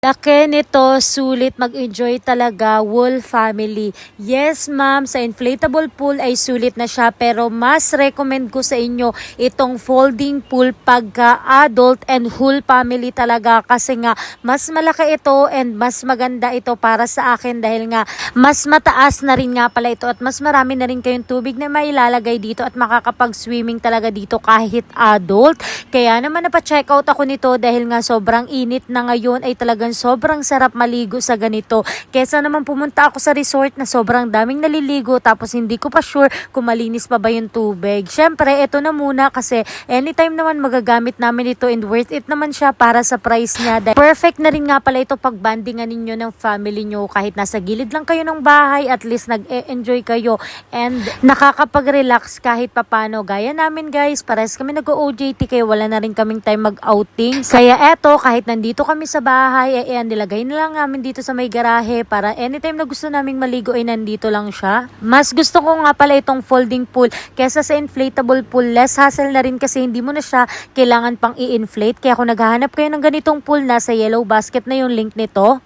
Laki nito, sulit mag-enjoy talaga, Wool family. Yes ma'am, sa inflatable pool ay sulit na siya pero mas recommend ko sa inyo itong folding pool pagka adult and whole family talaga kasi nga mas malaki ito and mas maganda ito para sa akin dahil nga mas mataas na rin nga pala ito at mas marami na rin kayong tubig na mailalagay dito at makakapag-swimming talaga dito kahit adult. Kaya naman napa-check out ako nito dahil nga sobrang init na ngayon ay talagang sobrang sarap maligo sa ganito. Kesa naman pumunta ako sa resort na sobrang daming naliligo tapos hindi ko pa sure kung malinis pa ba yung tubig. Syempre, ito na muna kasi anytime naman magagamit namin ito and worth it naman siya para sa price niya. Perfect na rin nga pala ito pag bandingan ninyo ng family nyo kahit nasa gilid lang kayo ng bahay, at least nag-e-enjoy kayo and nakakapag-relax kahit papano. Gaya namin guys, pares kami nag-OJT kaya wala na rin kaming time mag-outing. Kaya eto, kahit nandito kami sa bahay, nilagay na lang namin dito sa may garahe para anytime na gusto naming maligo ay nandito lang siya. Mas gusto ko nga pala itong folding pool kesa sa inflatable pool. Less hassle na rin kasi hindi mo na siya kailangan pang i-inflate. Kaya kung naghahanap kayo ng ganitong pool, nasa yellow basket na yung link nito.